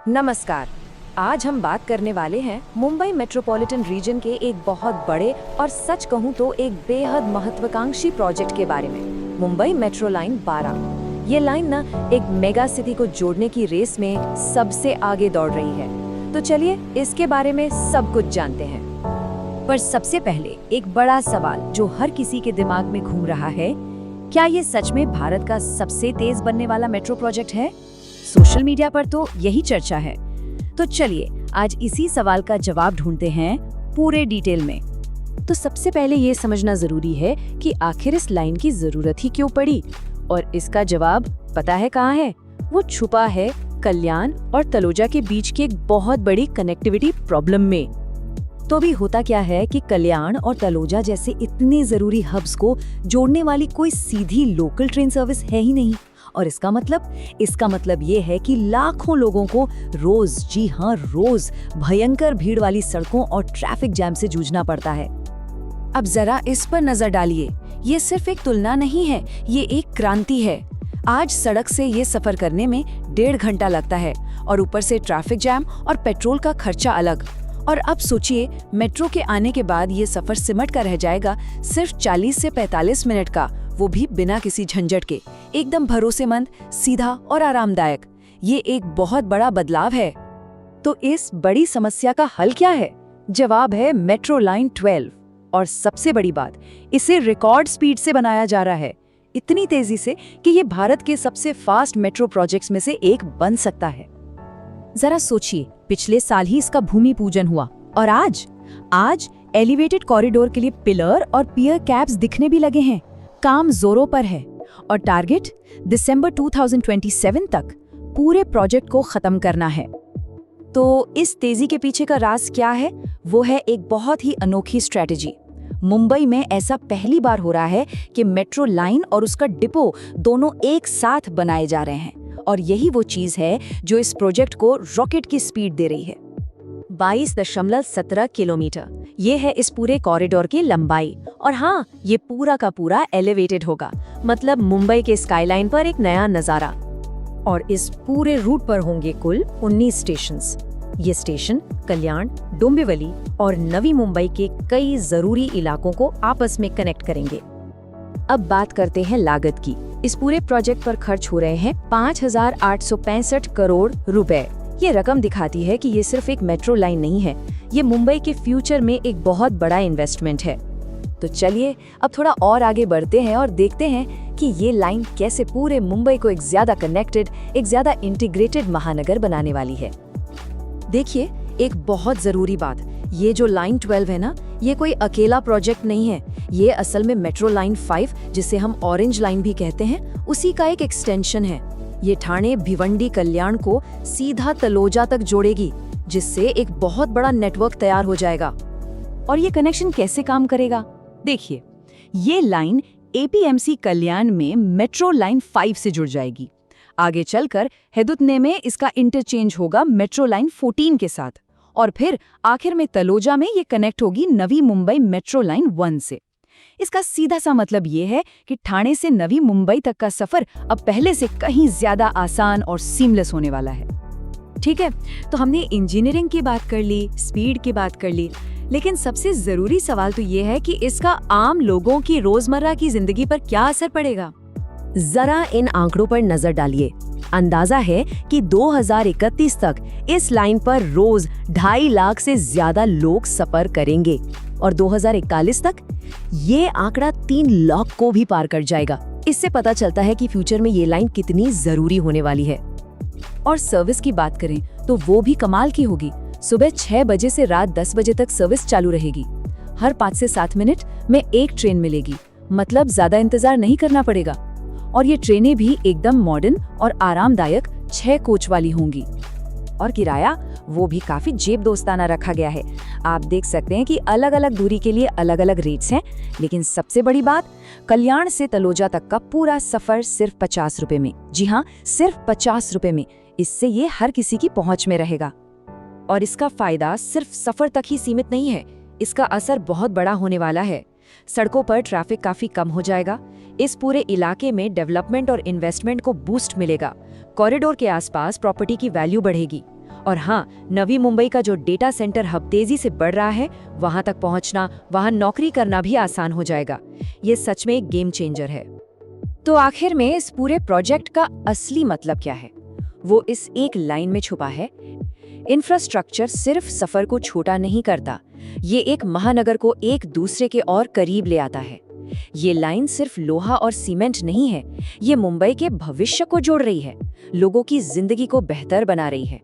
नमस्कार। आज हम बात करने वाले हैं मुंबई मेट्रोपॉलिटन रीजन के एक बहुत बड़े और सच कहूं तो एक बेहद महत्वाकांक्षी प्रोजेक्ट के बारे में, मुंबई मेट्रो लाइन 12। ये लाइन ना एक मेगा सिटी को जोड़ने की रेस में सबसे आगे दौड़ रही है। तो चलिए इसके बारे में सब कुछ जानते हैं। पर सबसे पहले एक बड़ा सवाल जो हर किसी के दिमाग में घूम रहा है, क्या ये सच में भारत का सबसे तेज बनने वाला मेट्रो प्रोजेक्ट है? सोशल मीडिया पर तो यही चर्चा है। तो चलिए आज इसी सवाल का जवाब ढूंढते हैं पूरे डिटेल में। तो सबसे पहले ये समझना जरूरी है कि आखिर इस लाइन की जरूरत ही क्यों पड़ी, और इसका जवाब पता है कहाँ है? वो छुपा है कल्याण और तलोजा के बीच की एक बहुत बड़ी कनेक्टिविटी प्रॉब्लम में। तो भी होता क्या है कि कल्याण और तलोजा जैसे इतने जरूरी हब्स को जोड़ने वाली कोई सीधी लोकल ट्रेन सर्विस है ही नहीं। और इसका मतलब ये है कि लाखों लोगों को रोज, जी हाँ रोज, भयंकर भीड़ वाली सड़कों और ट्रैफिक जैम से जूझना पड़ता है। अब जरा इस पर नजर डालिए। ये सिर्फ एक तुलना नहीं है, ये एक क्रांति है। आज सड़क से ये सफर करने में 1.5 घंटा लगता है और ऊपर से ट्रैफिक जैम और पेट्रोल का खर्चा अलग। और अब सोचिए मेट्रो के आने के बाद ये सफर सिमट कर रह जाएगा सिर्फ 40 से 45 मिनट का, वो भी बिना किसी झंझट के, एकदम भरोसेमंद, सीधा और आरामदायक। ये एक बहुत बड़ा बदलाव है। तो इस बड़ी समस्या का हल क्या है? जवाब है मेट्रो लाइन 12। और सबसे बड़ी बात, इसे रिकॉर्ड स्पीड से बनाया जा रहा है, इतनी तेजी से कि ये भारत के सबसे फास्ट मेट्रो प्रोजेक्ट्स में से एक बन सकता है। जरा सोचिए, पिछले साल ही इसका भूमि पूजन हुआ और आज एलिवेटेड कॉरिडोर के लिए पिलर और पियर कैप्स दिखने भी लगे हैं। काम जोरों पर है और टारगेट दिसंबर 2027 तक पूरे प्रोजेक्ट को खत्म करना है। तो इस तेजी के पीछे का राज क्या है? वो है एक बहुत ही अनोखी स्ट्रेटेजी। मुंबई में ऐसा पहली बार हो रहा है कि मेट्रो लाइन और उसका डिपो दोनों एक साथ बनाए जा रहे हैं, और यही वो चीज है जो इस प्रोजेक्ट को रॉकेट की स्पीड दे रही है। 22.17 किलोमीटर ये है इस पूरे कॉरिडोर की लंबाई। और हाँ, ये पूरा का पूरा एलिवेटेड होगा, मतलब मुंबई के स्काईलाइन पर एक नया नजारा। और इस पूरे रूट पर होंगे कुल 19 स्टेशंस। ये स्टेशन कल्याण, डोंबिवली और नवी मुंबई के कई जरूरी इलाकों को आपस में कनेक्ट करेंगे। अब बात करते हैं लागत की। इस पूरे प्रोजेक्ट पर खर्च हो रहे हैं 5,865 करोड़ रुपए। ये रकम दिखाती है कि ये सिर्फ एक मेट्रो लाइन नहीं है, ये मुंबई के फ्यूचर में एक बहुत बड़ा इन्वेस्टमेंट है। तो चलिए अब थोड़ा और आगे बढ़ते हैं और देखते हैं कि ये लाइन कैसे पूरे मुंबई को एक ज्यादा कनेक्टेड, एक ज्यादा इंटीग्रेटेड महानगर बनाने वाली है। देखिए, एक बहुत जरूरी बात, ये जो लाइन 12 है ना, ये कोई अकेला प्रोजेक्ट नहीं है। ये असल में मेट्रो लाइन 5, जिसे हम ऑरेंज लाइन भी कहते हैं, उसी का एक एक्सटेंशन है। ये ठाणे, भिवंडी, कल्याण को सीधा तलोजा तक जोड़ेगी, जिससे एक बहुत बड़ा नेटवर्क तैयार हो जाएगा। और ये कनेक्शन कैसे काम करेगा? देखिए, ये लाइन एपीएमसी कल्याण में मेट्रो लाइन 5 से जुड़ जाएगी। आगे चलकर हेदुतने में इसका इंटरचेंज होगा मेट्रो लाइन 14 के साथ, और फिर आखिर में तलोजा में ये कनेक्ट होगी नवी मुंबई मेट्रो लाइन 1 से। इसका सीधा सा मतलब ये है कि ठाणे से नवी मुंबई तक का सफर अब पहले से कहीं ज्यादा आसान और सीमलेस होने वाला है। ठीक है, तो हमने इंजीनियरिंग की बात कर ली, स्पीड की बात कर ली, लेकिन सबसे जरूरी सवाल तो ये है कि इसका आम लोगों की रोजमर्रा की जिंदगी पर क्या असर पड़ेगा। जरा इन आंकड़ों पर नजर डालिए। अंदाजा है कि 2031 तक इस लाइन पर रोज 2.5 लाख से ज्यादा लोग सफर करेंगे, और 2041 तक ये आंकड़ा 3 लाख को भी पार कर जाएगा। इससे पता चलता है कि फ्यूचर में ये लाइन कितनी जरूरी होने वाली है। और सर्विस की बात करें तो वो भी कमाल की होगी। सुबह 6 बजे से रात 10 बजे तक सर्विस चालू रहेगी। हर 5 से 7 मिनट में एक ट्रेन मिलेगी, मतलब ज्यादा इंतजार नहीं करना पड़ेगा। और ये ट्रेनें भी एकदम मॉडर्न और आरामदायक 6 कोच वाली होंगी। और किराया वो भी काफी जेब दोस्ताना रखा गया है। आप देख सकते हैं कि अलग अलग दूरी के लिए अलग अलग रेट्स हैं, लेकिन सबसे बड़ी बात, कल्याण से तलोजा तक का पूरा सफर सिर्फ 50 रुपए में। जी हाँ, सिर्फ 50 रुपए में। इससे ये हर किसी की पहुंच में रहेगा। और इसका फायदा सिर्फ सफर तक ही सीमित नहीं है, इसका असर बहुत बड़ा होने वाला है। सड़कों पर ट्रैफिक काफी कम हो जाएगा। इस पूरे इलाके में डेवलपमेंट और इन्वेस्टमेंट को बूस्ट मिलेगा। कॉरिडोर के आसपास प्रॉपर्टी की वैल्यू बढ़ेगी और हाँ, नवी मुंबई का जो डेटा सेंटर हब तेजी से बढ़ रहा है, वहां तक पहुंचना, वहां नौकरी करना भी आसान हो जाएगा। ये सच में एक गेम चेंजर है। तो आखिर में इस पूरे प्रोजेक्ट का असली मतलब क्या है? वो इस एक लाइन में छुपा है। इंफ्रास्ट्रक्चर सिर्फ सफर को छोटा नहीं करता, ये एक महानगर को एक दूसरे के और करीब ले आता है। ये लाइन सिर्फ लोहा और सीमेंट नहीं है, ये मुंबई के भविष्य को जोड़ रही है, लोगों की जिंदगी को बेहतर बना रही है।